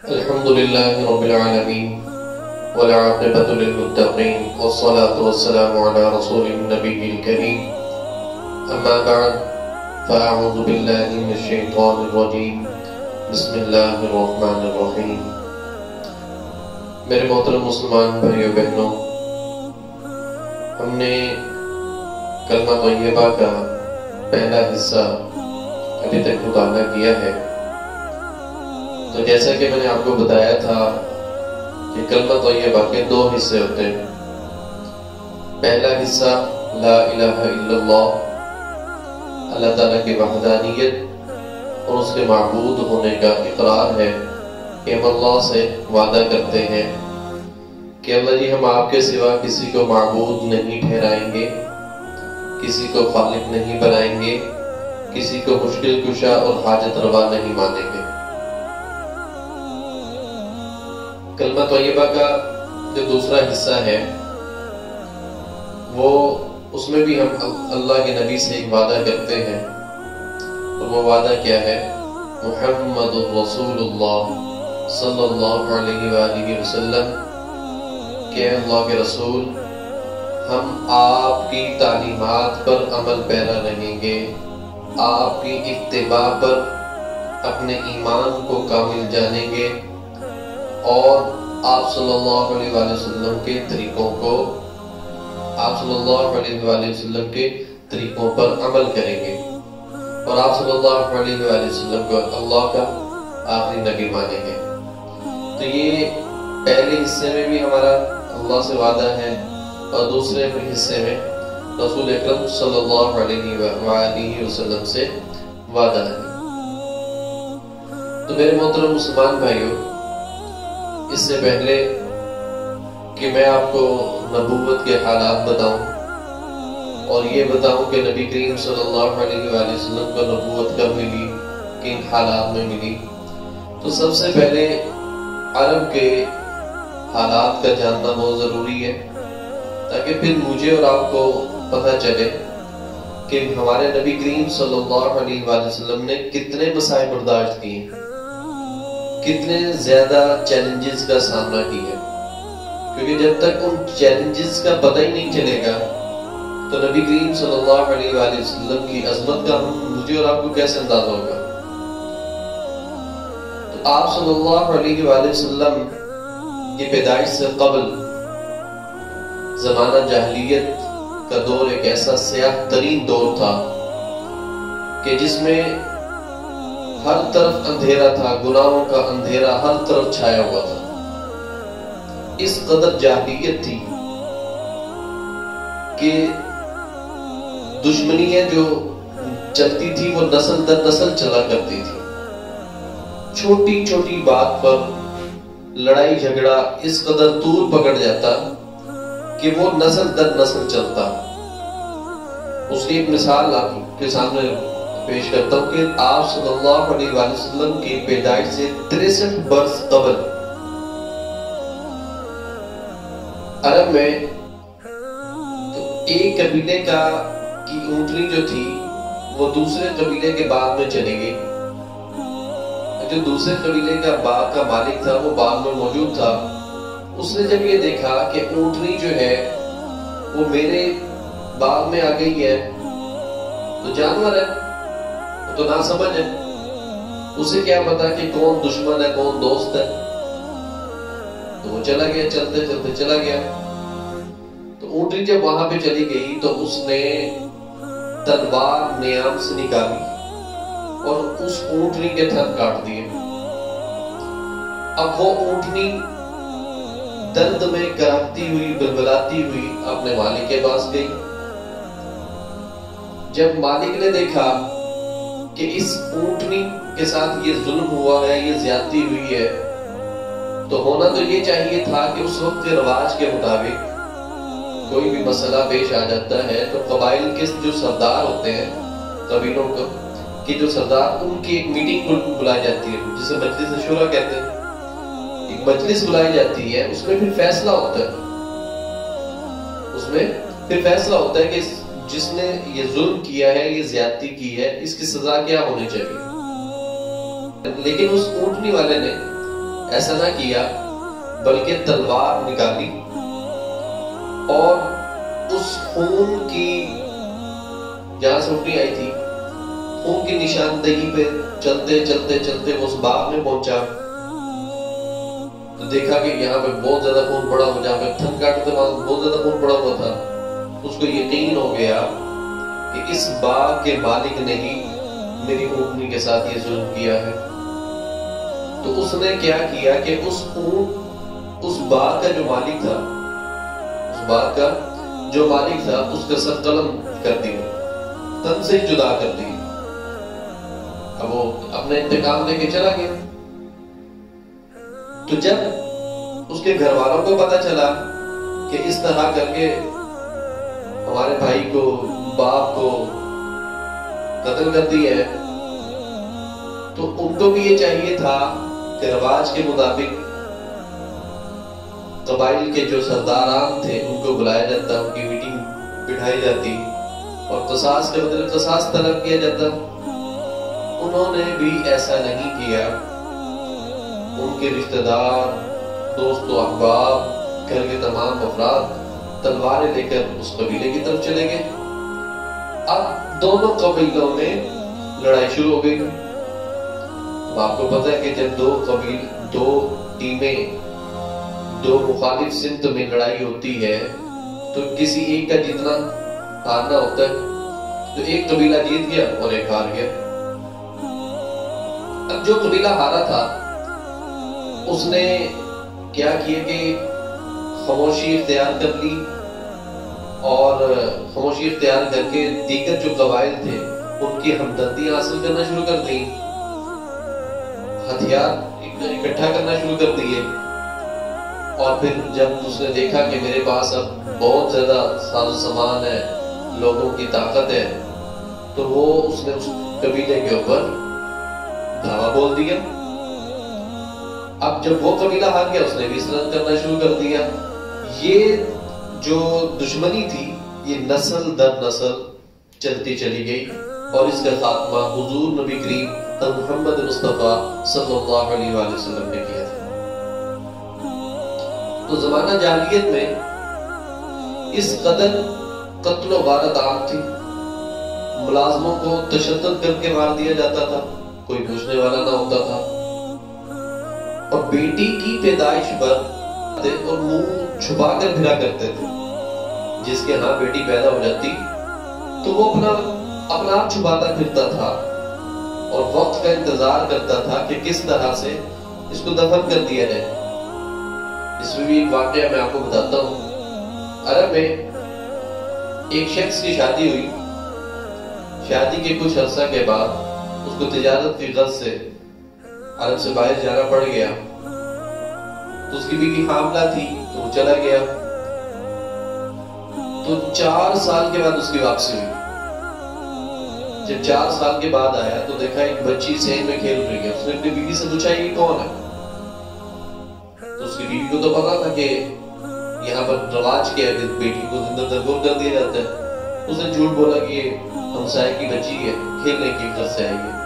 الحمد لله رب العالمين والعاقبة للمتقين والصلاة والسلام على رسول النبي الكريم أما بعد فأعوذ بالله من الشيطان الرجيم بسم الله الرحمن الرحيم. میرے محترم مسلمان بھائیو بہنوں، ہم نے کلمہ طیبہ کا پہلا حصہ ابھی تک مطالعہ کیا ہے. تو جیسا کہ میں نے آپ کو بتایا تھا کہ کلمہ طیبہ کے دو حصے ہوتے ہیں. پہلا حصہ لا الہ الا اللہ، اللہ تعالیٰ کی وحدانیت اور اس کے معبود ہونے کا اقرار ہے کہ ہم اللہ سے وعدہ کرتے ہیں کہ اللہ جی ہم آپ کے سوا کسی کو معبود نہیں ٹھہرائیں گے، کسی کو خالق نہیں بنائیں گے، کسی کو مشکل کشا اور حاجت روا نہیں مانیں گے. کلمہ طیبہ کا جو دوسرا حصہ ہے وہ اس میں بھی ہم اللہ کے نبی سے ایک وعدہ کرتے ہیں. اور وہ وعدہ کیا ہے؟ محمد رسول اللہ صلی اللہ علیہ وآلہ وسلم کہ اللہ کے رسول ہم آپ کی تعلیمات پر عمل پیرا رہیں گے، آپ کی اتباع پر اپنے ایمان کو کامل جانیں گے اور آپ صلی اللہ علیہ وآلہ وسلم کے طریقوں کو آپ صلی اللہ علیہ وآلہ وسلم کے طریقوں پر عمل کریں گے اور آپ صلی اللہ علیہ وآلہ وسلم کو اللہ کا آخری نبی مانیں گے. تو یہ پہلے حصے میں بھی ہمارا اللہ سے وعدہ ہے اور دوسرے حصے میں رسول اکرم صلی اللہ علیہ وآلہ وسلم سے وعدہ ہے. تو میرے محترم مسلمان بھائیو، اس سے پہلے کہ میں آپ کو نبوت کے حالات بتاؤں اور یہ بتاؤں کہ نبی کریم صلی اللہ علیہ وآلہ وسلم کو نبوت کب ملی، کن حالات میں ملی، تو سب سے پہلے عرب کے حالات کا جاننا بہت ضروری ہے تاکہ پھر مجھے اور آپ کو پتہ چلے کہ ہمارے نبی کریم صلی اللہ علیہ وآلہ وسلم نے کتنے مسائل برداشت کیے، کتنے زیادہ چیلنجز کا سامنا کیا. کیونکہ جب تک ان چیلنجز کا پتہ ہی نہیں چلے گا تو نبی کریم صلی اللہ علیہ وآلہ وسلم کی عظمت کا مجھے اور آپ کو کیسے اندازہ ہوگا. تو آپ صلی اللہ علیہ وآلہ وسلم کی پیدائش سے قبل زمانہ جاہلیت کا دور ایک ایسا سیاہ ترین دور تھا کہ جس میں ہر طرف اندھیرا تھا، گناہوں کا اندھیرا ہر طرف چھایا ہوا تھا. اس قدر جاہلیت تھی کہ دشمنیاں جو چلتی تھی وہ نسل در نسل چلا کرتی تھی. چھوٹی چھوٹی بات پر لڑائی جھگڑا اس قدر طول پکڑ جاتا کہ وہ نسل در نسل چلتا. اس کی ایک مثال آپ کے سامنے پیش کرتا ہوں کہ آپ صلی اللہ علیہ وآلہ وسلم کی پیدائش سے 63 برس قبل عرب میں ایک قبیلے کی اونٹنی جو تھی وہ دوسرے قبیلے کے باغ میں چلی گئی. جو دوسرے قبیلے کا باغ کا مالک تھا وہ باغ میں موجود تھا. اس نے جب یہ دیکھا کہ اونٹنی جو ہے وہ میرے باغ میں آ گئی ہے، تو جانور ہے تو نہ سمجھ ہے، اسے کیا پتا کہ کون دشمن ہے کون دوست ہے. تو وہ چلا گیا، چلتے چلتے چلا گیا. تو اونٹنی جب وہاں پہ چلی گئی تو اس نے تلوار نیام سے نکالی اور اس اونٹنی کے تھن کاٹ دیے. اب وہ اونٹنی درد میں کراہتی ہوئی بلبلاتی ہوئی اپنے مالک کے پاس گئی. جب مالک نے دیکھا کہ اس اونٹنی کے ساتھ یہ ظلم ہوا ہے، یہ زیادتی ہوئی ہے، تو ہونا تو یہ چاہیے تھا کہ اس وقت کے رواج کے مطابق کوئی بھی مسئلہ پیش آ جاتا ہے تو قبائل کے جو سردار ہوتے ہیں، قبیلوں کی جو سردار، ان کی ایک میٹنگ بلائی جاتی ہے جسے مجلس شورا کہتے ہیں. ایک مجلس بلائی جاتی ہے، اس میں پھر فیصلہ ہوتا ہے. اس میں پھر فیصلہ ہوتا ہے کہ جس نے یہ ظلم کیا ہے، یہ زیادتی کی ہے، اس کی سزا کیا ہونی چاہیے. لیکن اس اونٹنی والے نے ایسا نہ کیا بلکہ تلوار نکالی اور اس خون کی جہاں سے اٹھنی آئی تھی خون کی نشاندہی پہ چلتے چلتے چلتے اس باغ میں پہنچا تو دیکھا کہ یہاں پہ بہت زیادہ خون پڑا ہوا، جہاں پہ تھن کاٹتے بہت زیادہ خون پڑا ہوا تھا۔ اس کو یقین ہو گیا کہ اس باغ کے مالک نے ہی میری اونٹنی کے ساتھ یہ ظلم کیا ہے۔ تو اس نے کیا کیا کہ اس باغ کا جو مالک تھا، اس باغ کا جو مالک تھا اس کا سر قلم کر دیا، تن سے جدا کر دی۔ اب وہ اپنے انتقام لے کے چلا گیا۔ تو جب اس کے گھر والوں کو پتا چلا کہ اس طرح کر کے ہمارے بھائی کو، باپ کو قتل کر دیا ہے، تو ان کو بھی یہ چاہیے تھا کہ رواج کے مطابق قبائل کے جو سرداران تھے ان کو بلایا جاتا، ان کی میٹنگ بٹھائی جاتی اور قصاص کے بدلے قصاص طلب کیا جاتا۔ انہوں نے بھی ایسا نہیں کیا۔ ان کے رشتہ دار، دوست و احباب، گھر کے تمام افراد تلواریں لے کر اس قبیلے کی طرف چلے گئے۔ اب دونوں قبیلوں میں لڑائی شروع ہو گئی۔ اب آپ کو پتہ ہے کہ جب دو ٹیمیں دو مخالف سمت میں لڑائی ہوتی ہے تو کسی ایک کا جیتنا ہارنا ہوتا ہے۔ تو ایک قبیلہ جیت گیا اور ایک ہار گیا۔ اب جو قبیلہ ہارا تھا اس نے کیا کیا کہ خاموشی اختیار کر لی اور خاموشی اختیار کر کے دیگر جو قبائل تھے ان کی ہمدردی حاصل کرنا شروع کر دی، ہتھیار اکٹھا کرنا شروع کر دیے۔ اور پھر جب اس نے دیکھا کہ میرے پاس اب بہت زیادہ ساز و سامان ہے، لوگوں کی طاقت ہے، تو اس نے اس قبیلے کے اوپر دھاوا بول دیا۔ اب جب وہ قبیلہ ہار گیا اس نے بھی اس طرح کرنا شروع کر دیا۔ یہ جو دشمنی تھی یہ نسل در نسل چلتی چلی گئی اور اس کا خاتمہ حضور نبی کریم محمد مصطفیٰ صلی اللہ علیہ وآلہ وسلم نے کیا تھا۔ تو زمانہ جاہلیت میں اس قدر قتل و غارت عام تھی، ملازموں کو تشدد کر کے مار دیا جاتا تھا، کوئی پوچھنے والا نہ ہوتا تھا۔ اور بیٹی کی پیدائش پر اور منہ چھپا کر پھرا کرتے تھے۔ جس کے ہاں بیٹی پیدا ہو جاتی تو وہ اپنا آپ چھپاتا پھرتا تھا اور وقت کا انتظار کرتا تھا کہ کس طرح سے اس کو دفن کر دیا جائے۔ اس میں بھی ایک واقعہ میں آپ کو بتاتا ہوں۔ عرب میں ایک شخص کی شادی ہوئی۔ شادی کے کچھ عرصہ کے بعد اس کو تجارت کی غرض سے عرب سے باہر جانا پڑ گیا۔ تو اس کی بیوی حاملہ تھی تو وہ چلا گیا۔ تو 4 سال کے بعد اس کی واپسی ہوئی۔ جب 4 سال کے بعد آیا تو دیکھا ایک بچی سین میں کھیل رہی ہے۔ اس نے اپنی بیوی سے پوچھا یہ کون ہے؟ تو اس کی بیوی کو تو پتا تھا کہ یہاں پر رواج کیا ہے کہ بیٹی کو زندہ درگور کر دیا جاتا ہے۔ اس نے جھوٹ بولا کہ یہ ہمسائے کی بچی ہے، کھیلنے کی غرض سے آئی ہے۔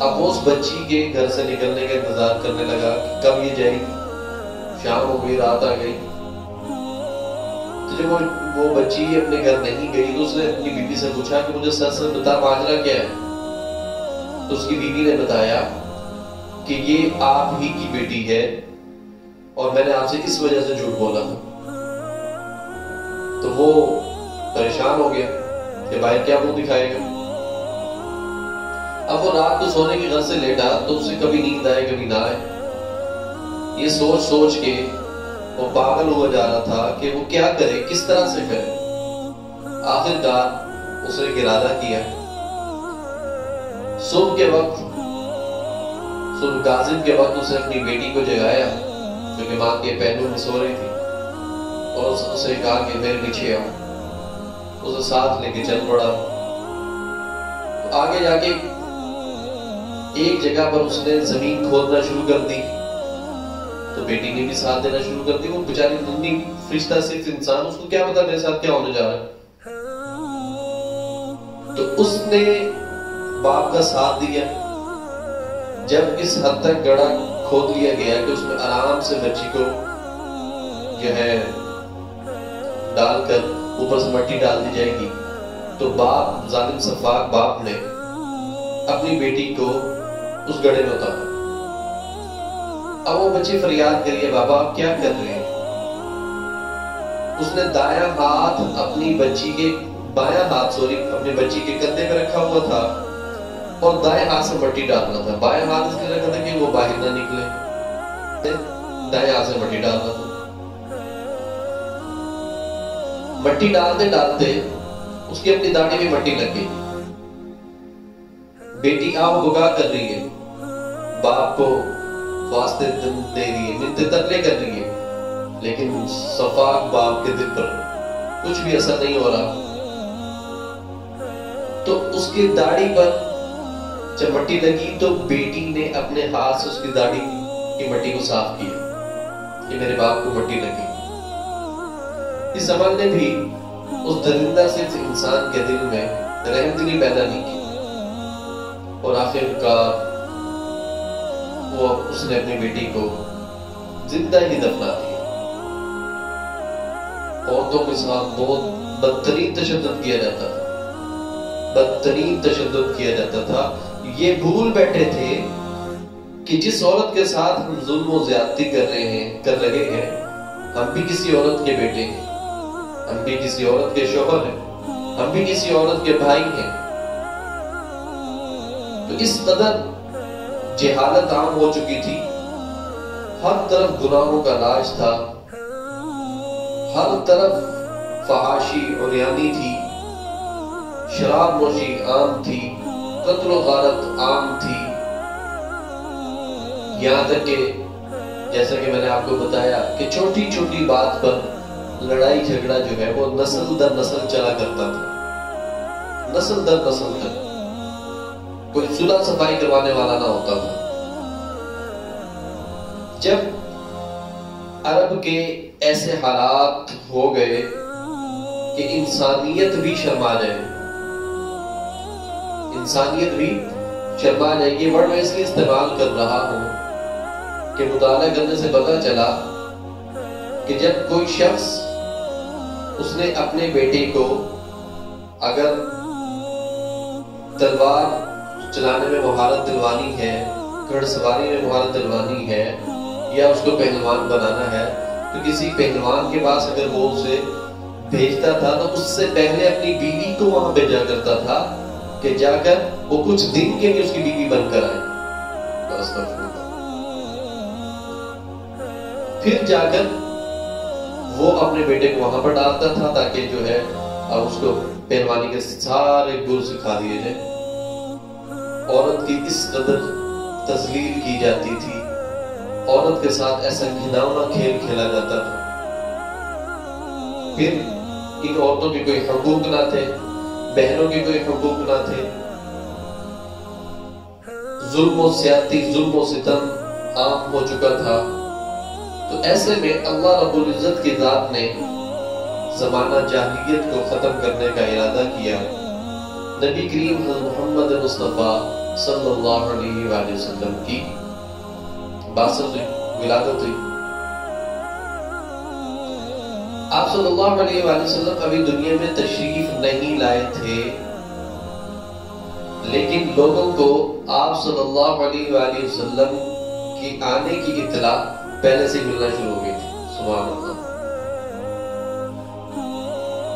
اب وہ اس بچی کے گھر سے نکلنے کا انتظار کرنے لگا کہ کب یہ جائے گی۔ شام ہو گئی، رات آ گئی۔ تو جب وہ بچی اپنے گھر نہیں گئی تو اس نے اپنی بیوی سے پوچھا کہ مجھے سچ سچ بتا ماجرا کیا ہے؟ تو اس کی بیوی نے بتایا کہ یہ آپ ہی کی بیٹی ہے اور میں نے آپ سے اس وجہ سے جھوٹ بولا تھا۔ تو وہ پریشان ہو گیا کہ بھائی کیا منہ دکھائے گا۔ اب وہ رات کو سونے کی غرض سے لیٹا تو اسے کبھی نیند آئے کبھی نہ آئے۔ یہ سوچ سوچ کے وہ پاگل ہوا جا رہا تھا کہ وہ کیا کرے، کس طرح سے کرے۔ آخرکار اس نے ارادہ کیا، صبح کے وقت، صبح کاذب کے وقت اسے اپنی بیٹی کو جگایا جو کہ ماں کے پہلو میں سو رہی تھی اور اسے کہا کہ میرے پیچھے آؤ۔ اسے ساتھ لے کے چل پڑا۔ تو آگے جا کے ایک جگہ پر اس نے زمین کھودنا شروع کر دی تو بیٹی نے بھی ساتھ دینا شروع کر دی۔ وہ بیچاری ننھی فرشتہ صرف انسان، اس کو کیا پتا میرے ساتھ کیا ہونے جا رہا ہے۔ تو اس نے باپ کا ساتھ دیا۔ جب اس حد تک گڑھا کھود لیا گیا کہ اس میں آرام سے بچی کو جو ہے ڈال کر اوپر سے مٹی ڈال دی جائے گی، تو باپ، ظالم سفاک باپ نے اپنی بیٹی کو اس گڑھے میں اتارا۔ اب وہ بچی فریاد کریے، بابا آپ کیا کر رہے ہیں؟ اس نے دایاں ہاتھ اپنی بچی کے بایاں ہاتھ اپنی بچی کے کندھے پہ رکھا ہوا تھا اور دائیں ہاتھ سے مٹی ڈالنا تھا۔ بایاں ہاتھ اس نے رکھا تھا کہ وہ باہر نہ نکلے، دائیں ہاتھ سے مٹی ڈالنا تھا۔ مٹی ڈالتے ڈالتے اس کی اپنی داڑھی میں مٹی لگ گئی۔ بیٹی آہ بکا کر رہی ہے، باپ کو واسطے دے رہی ہے، منتیں ترلے کر رہی ہے، لیکن صفاک باپ کے دل پر کچھ بھی اثر نہیں ہو رہا۔ تو اس کی داڑھی پر جب مٹی لگی تو بیٹی نے اپنے ہاتھ سے اس کی داڑھی کی مٹی کو صاف کیا کہ میرے باپ کو مٹی لگی۔ اس زمان نے بھی اس درندہ سے انسان کے دل میں رحم دلی پیدا نہیں کی، اور آخر کار وہ اس نے اپنی بیٹی کو زندہ ہی دفنا دیا۔ عورتوں کے ساتھ بہت بدترین تشدد کیا جاتا تھا، بدترین تشدد کیا جاتا تھا۔ یہ بھول بیٹھے تھے کہ جس عورت کے ساتھ ہم ظلم و زیادتی کر رہے ہیں، ہم بھی کسی عورت کے بیٹے ہیں، ہم بھی کسی عورت کے شوہر ہیں، ہم بھی کسی عورت کے بھائی ہیں۔ تو اس قدر جہالت عام ہو چکی تھی، ہر طرف گناہوں کا راج تھا، ہر طرف فحاشی عریانی تھی، شراب نوشی عام تھی، قتل و غارت عام تھی، یہاں تک کہ جیسا کہ میں نے آپ کو بتایا کہ چھوٹی چھوٹی بات پر لڑائی جھگڑا جو ہے وہ نسل در نسل چلا کرتا تھا، نسل در نسل تک کوئی صلح صفائی کروانے والا نہ ہوتا تھا۔ جب عرب کے ایسے حالات ہو گئے کہ انسانیت بھی شرما جائے، انسانیت بھی شرما جائے، یہ ورڈ میں اس لیے استعمال کر رہا ہوں کہ مطالعہ کرنے سے پتہ چلا کہ جب کوئی شخص اس نے اپنے بیٹے کو اگر تلوار چلانے میں مہارت دلوانی ہے، گھڑ سواری میں مہارت دلوانی ہے، یا اس کو پہلوان بنانا ہے، تو کسی پہلوان کے پاس اگر وہ اسے بھیجتا تھا تو اس سے پہلے اپنی بیوی کو وہاں بھیجا کرتا تھا کہ جا کر وہ کچھ دن کے لیے اس کی بیوی بن کر آئے، پھر جا کر وہ اپنے بیٹے کو وہاں پر ڈالتا تھا تاکہ جو ہے اب اس کو پہلوانی کے سارے گر سکھا دیے جائے۔ عورت کی اس قدر تذلیل کی جاتی تھی، عورت کے ساتھ ایسا گھناؤنا کھیل کھیلا جاتا تھا۔ پھر ان عورتوں کے کوئی حقوق نہ تھے، بہنوں کے کوئی حقوق نہ تھے، ظلم و زیادتی، ظلم و ستم عام ہو چکا تھا۔ تو ایسے میں اللہ رب العزت کی ذات نے زمانہ جاہلیت کو ختم کرنے کا ارادہ کیا۔ نبی کریم محمد مصطفیٰ صلی اللہ علیہ وآلہ وسلم کی بعثت ہوئی، ولادت ہوئی۔ آپ صلی اللہ علیہ وآلہ وسلم ابھی دنیا میں تشریف نہیں لائے تھے، لیکن لوگوں کو آپ صلی اللہ علیہ وآلہ وسلم کی آنے کی اطلاع پہلے سے ملنا شروع ہو گئی تھی۔ سبحان اللہ۔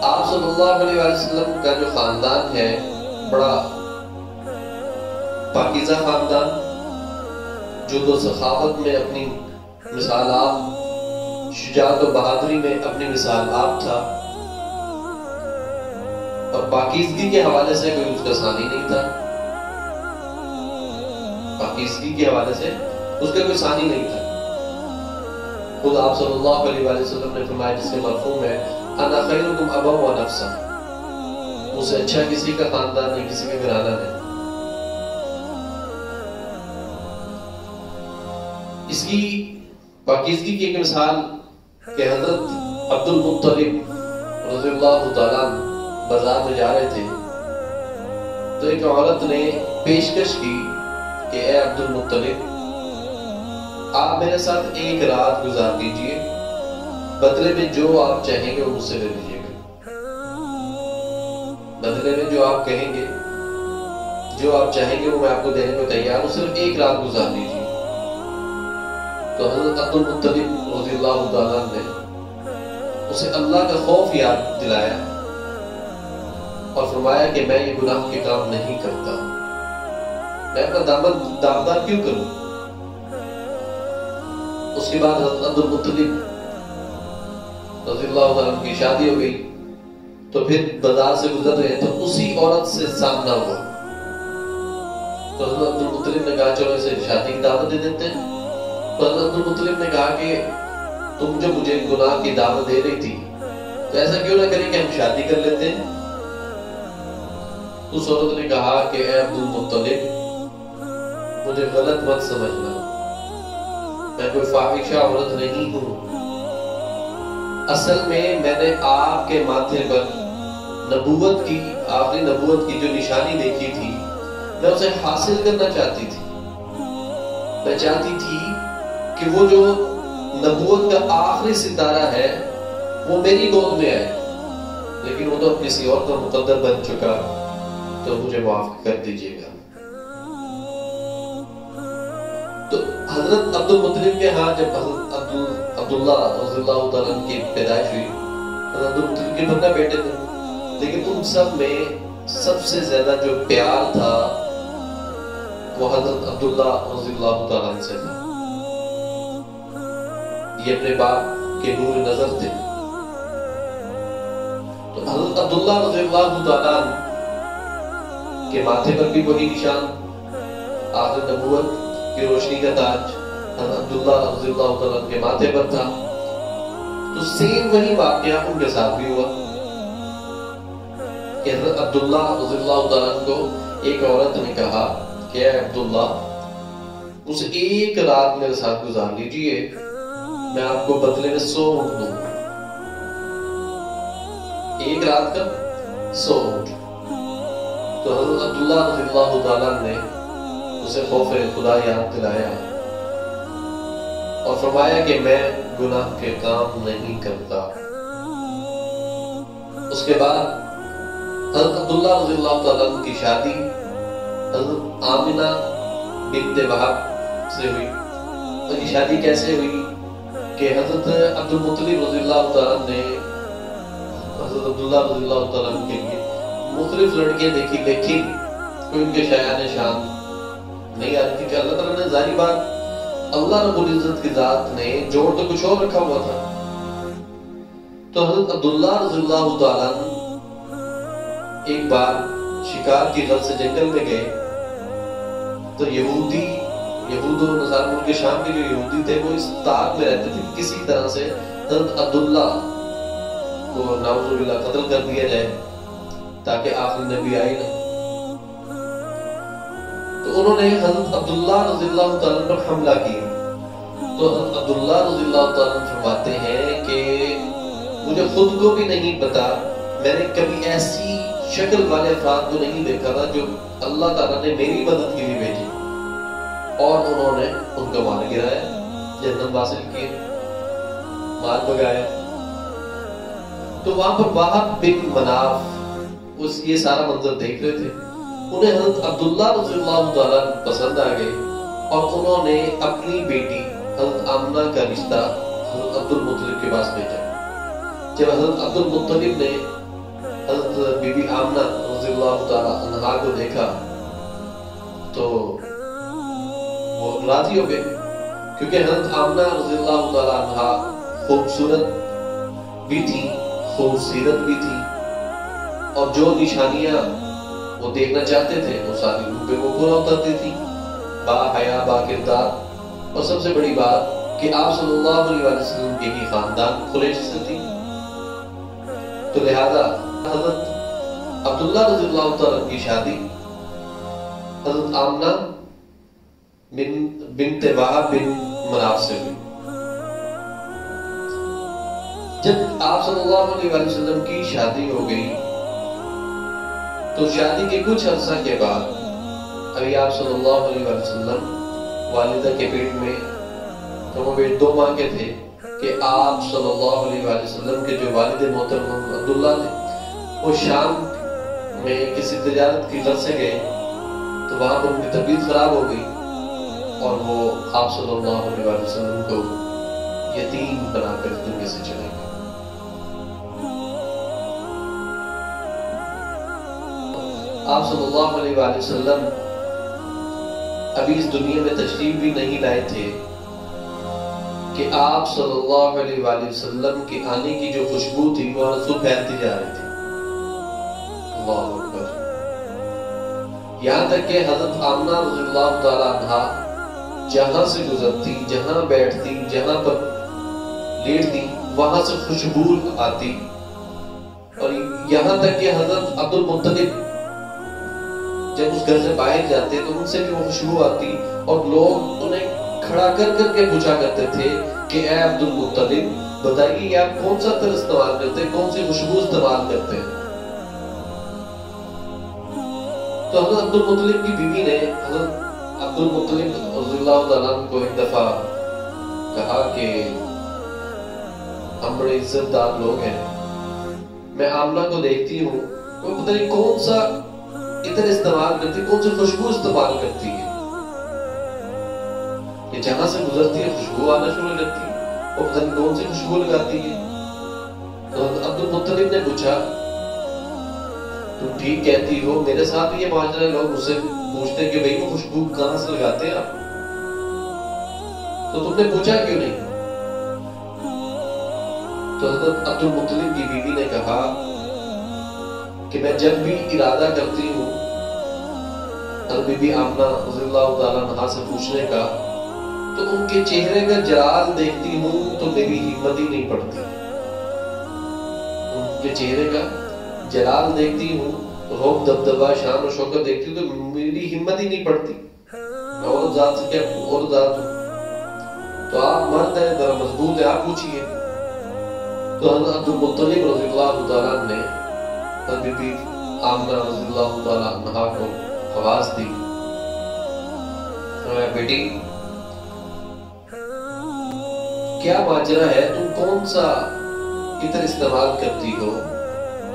آپ صلی اللہ علیہ وآلہ وسلم کا جو خاندان ہے بڑا پاکیزہ خاندان، جود و سخاوت میں اپنی مثال آپ، شجاعت و بہادری میں اپنی مثال آپ تھا، اور پاکیزگی کے حوالے سے کوئی اس کا ثانی نہیں تھا، پاکیزگی کے حوالے سے اس کا کوئی ثانی نہیں تھا۔ خود آپ صلی اللہ علیہ وآلہ وسلم نے فرمایا جس کے مفہوم ہے انا خیرکم ابا و نفسا، مجھ سے اچھا کسی کا خاندان نہیں، کسی کا گھرانہ نہیں۔ اس کی پاکیزگی کی ایک مثال کہ حضرت عبد المطلب رضی اللہ تعالیٰ بازار میں جا رہے تھے تو ایک عورت نے پیشکش کی کہ اے عبد المطلب آپ میرے ساتھ ایک رات گزار دیجئے، بدلے میں جو آپ چاہیں گے وہ مجھ سے لے لیجئے گا، بدلے میں جو آپ کہیں گے، جو آپ چاہیں گے وہ میں آپ کو دینے کو تیار ہوں، صرف ایک رات گزار دیجئے۔ تو حضرت عبد المطلب رضی اللہ تعالیٰ نے اسے اللہ کا خوف یاد دلایا اور فرمایا کہ میں یہ گناہ کے کام نہیں کرتا، میں اپنا دامن داغدار کیوں کروں؟ اس کے بعد حضرت عبد المطلب رضی اللہ عنہ کی شادی ہو گئی، تو پھر بازار سے گزر رہے تو اسی عورت سے سامنا ہوا، تو حضرت عبد المطلب نے کہا چلو اسے شادی کی دعوت دے دیتے ہیں۔ تو حضرت عبد المطلب نے کہا کہ تم جو مجھے گناہ کی دعوت دے رہی تھی تو ایسا کیوں نہ کریں کہ ہم شادی کر لیتے ہیں؟ اس عورت نے کہا کہ اے عبد المطلب مجھے غلط مت سمجھنا، میں کوئی فاحشہ عورت نہیں ہوں، اصل میں نے آپ کے ماتھے پر نبوت کی، آخری نبوت کی جو نشانی دیکھی تھی میں اسے حاصل کرنا چاہتی تھی، میں چاہتی تھی کہ وہ جو نبوت کا آخری ستارہ ہے وہ میری گود میں آئے، لیکن وہ تو کسی اور کا مقدر بن چکا، تو مجھے معاف کر دیجئے گا۔ تو حضرت عبد المطلب کے ہاں جب حضرت عبداللہ رضی اللہ تعالیٰ کی پیدائش ہوئی، حضرت عبد المطلب کے 15 بیٹے تھے، لیکن ان سب میں سب سے زیادہ جو پیار تھا وہ حضرت عبداللہ رضی اللہ تعالیٰ سے تھا، یہ اپنے باپ کے نور نظر تھے۔ تو حضرت عبداللہ رضی اللہ تعالیٰ کے ماتھے پر بھی وہی نشان، آخر نبوت کی روشنی کا تاج حضرت عبداللہ رضی اللہ تعالیٰ کے ماتھے پر تھا، تو سیم وہی واقعہ ان کے ساتھ بھی ہوا کہ حضرت عبداللہ رضی اللہ تعالیٰ کو ایک عورت نے کہا کہ اے عبداللہ اسے ایک رات میرے ساتھ گزار لیجئے، میں آپ کو بدلے میں 100 اونٹ دوں، ایک رات کا 100 اونٹ۔ تو حضرت عبداللہ رضی اللہ تعالیٰ نے اسے خوف خدا یاد دلایا اور فرمایا کہ میں گناہ کے کام نہیں کرتا۔ اس کے بعد حضرت عبداللہ رضی اللہ تعالیٰ کی شادی حضرت آمنہ بنت وہب سے ہوئی۔ اور یہ شادی کیسے ہوئی کہ حضرت عبد المطلب رضی اللہ تعالیٰ نے حضرت عبداللہ رضی اللہ تعالیٰ کے لیے مختلف لڑکیاں دیکھی، لیکن کوئی ان کے شایان شان نہیں آ رہی تھی کہ اللہ تعالیٰ نے ظاہری بات اللہ رب العزت کی ذات نے جوڑ تو کچھ اور رکھا ہوا تھا۔ تو حضرت عبداللہ رضی اللہ تعالیٰ ایک بار شکار کی غرض سے جنگل میں گئے، تو یہود و نصارہ ملک کے شام کے جو یہودی تھے وہ اس طاق میں رہتے تھے کہ کسی طرح سے حضرت عبداللہ کو نعوذ باللہ قتل کر دیا جائے تاکہ آخری نبی آئے نہ۔ تو انہوں نے حضرت عبداللہ رضی اللہ تعالیٰ پر حملہ کیا۔ تو حضرت عبداللہ رضی اللہ تعالیٰ فرماتے ہیں کہ مجھے خود کو بھی نہیں پتا، میں نے کبھی ایسی شکل والے افراد کو نہیں دیکھا تھا جو اللہ تعالیٰ نے میری مدد کے لیے بھیجی، اور انہوں نے ان کو مار گرایا، جنت حاصل کیے، مار بگایا۔ تو وہاں پر وہب بن مناف یہ سارا منظر دیکھ رہے تھے، انہیں حضرت عبداللہ رضی اللہ تعالیٰ پسند آ گئے اور انہوں نے اپنی بیٹی حضرت آمنہ کا رشتہ حضرت عبد المطلب کے پاس بھیجا۔ جب حضرت عبد المطلب نے حضرت بی بی آمنہ رضی اللہ تعالیٰ عنہا کو دیکھا تو وہ راضی ہو گئے، کیونکہ حضرت آمنہ رضی اللہ تعالیٰ عنہا خوبصورت بھی تھی، خوبصورت بھی تھی، اور جو نشانیاں وہ دیکھنا چاہتے تھے وہ ساری ان پہ وہ پورا اترتی تھی، با حیا با کردار، اور سب سے بڑی بات کہ آپ صلی اللہ علیہ وسلم کے ہی خاندان قریش سے تھی۔ تو لہذا حضرت عبداللہ رضی اللہ تعالیٰ کی شادی حضرت آمنہ بنت وہب بن مناف سے ہوئی۔ جب آپ صلی اللہ علیہ وسلم کی شادی ہو گئی تو شادی کے کچھ عرصہ کے بعد ابھی آپ صلی اللہ علیہ وسلم والدہ کے پیٹ میں وہ دو ماہ کے تھے کہ آپ صلی اللہ علیہ وآلہ وسلم کے جو والد محترم عبداللہ تھے وہ شام میں کسی تجارت کی غرض سے گئے، تو وہاں پر ان کی طبیعت خراب ہو گئی اور وہ آپ صلی اللہ علیہ وآلہ وسلم کو یتیم بنا کر دنیا سے چلے گئے۔ آپ صلی اللہ علیہ وآلہ وسلم ابھی اس دنیا میں تشریف بھی نہیں لائے تھے کہ آپ صلی اللہ علیہ وآلہ وسلم کے آنے کی جو خوشبو تھی وہ رسول پھیلتی جا رہی تھی۔ اللہ اکبر۔ یہاں تک کہ حضرت آمنہ رضی اللہ تعالی عنہا جہاں سے گزرتی، جہاں بیٹھتی، جہاں پر لیٹتی، وہاں سے خوشبو آتی، اور یہاں تک کہ حضرت عبد المطلب جب اس گھر سے باہر جاتے تو ان سے بھی وہ خوشبو آتی، اور لوگ انہیں کھڑا کر کر کے پوچھا کرتے تھے کہ اے عبد المطلب بتائیے کہ آپ کون سا عطر استعمال کرتے ہیں، کون سی خوشبو استعمال کرتے ہیں؟ تو حضرت عبد المطلب کی بیوی نے حضرت عبد المطلب رضی اللہ تعالیٰ عنہ کو ایک دفعہ کہا کہ ہم بڑے عزت دار لوگ ہیں، میں آمنہ کو دیکھتی ہوں وہ پتہ نہیں کون سا عطر استعمال کرتی، کون سی خوشبو استعمال کرتی ہے کہ جہاں سے گزرتی ہے خوشبو آنا شروع ہو جاتی ہے، وہ پتہ نہیں کون سی خوشبو لگاتی ہے۔ تو عبد المطلب نے پوچھا تم ٹھیک کہتی ہو، میرے ساتھ یہ معاشرہ لوگ مجھ سے پوچھتے ہیں کہ بھئی وہ خوشبو کہاں سے لگاتے ہیں آپ، تو تم نے پوچھا کیوں نہیں؟ تو حضرت عبد المطلب کی بیوی نے کہا کہ میں جب بھی ارادہ کرتی ہوں بی بی آمنہ رضی اللہ تعالیٰ عنہا سے پوچھنے کا، تو ان کے چہرے کا جلال دیکھتی ہوں تو میری ہمت ہی نہیں پڑتی، ان کے چہرے کا جلال دیکھتی ہوں، روب دبدبہ شان و شوکت دیکھتی ہوں تو میری ہمت ہی نہیں پڑتی، میں عورت ذات سے کیا عورت ذات ہوں، تو آپ مرد ہیں، ذرا مضبوط ہے، آپ پوچھئے۔ تو حضرت عبد المطلب رضی اللہ تعالیٰ نے بی بی آمنہ رضی اللہ تعالیٰ عنہا کو آواز دی، بیٹی کیا ماجرا ہے، تم کون سا عطر استعمال کرتی ہو،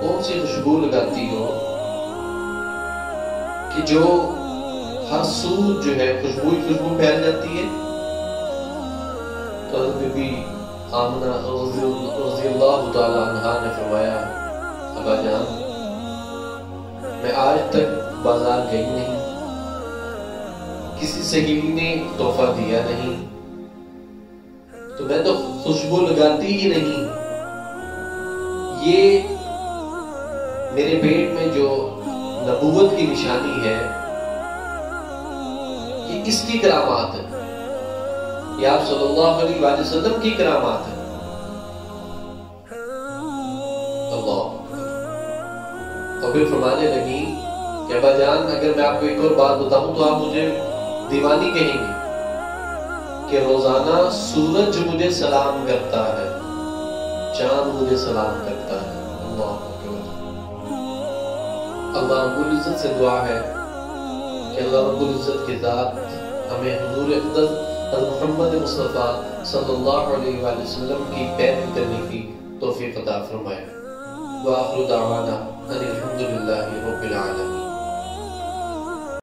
کون سی خوشبو لگاتی ہو کہ جو ہر سو جو ہے خوشبو پھیل جاتی ہے؟ تو بی بی آمنہ رضی اللہ تعالیٰ عنہا نے فرمایا ابا جان میں آج تک بازار گئی نہیں، کسی سہیلی نے تحفہ دیا نہیں، تو میں تو خوشبو لگاتی ہی نہیں، یہ میرے پیٹ میں جو نبوت کی نشانی ہے یہ کس کی کرامات ہے؟ یہ آپ صلی اللہ علیہ وآلہ وسلم کی کرامات ہے۔ اللہ، اور پھر فرمانے لگی کہ ابا جان اگر میں آپ کو ایک اور بات بتاؤں تو آپ مجھے دیوانی کہیں گے کہ روزانہ سورج مجھے سلام کرتا ہے، چاند مجھے سلام کرتا ہے۔ اللہ رب العزت سے دعا ہے کہ اللہ رب العزت کی ذات ہمیں حضور اقدس محمد مصطفیٰ صلی اللہ علیہ وآلہ وسلم کی پیروی کرنے کی توفیق عطا فرمائے۔ وآخر دعوانا ان الحمد للہ رب العالمین۔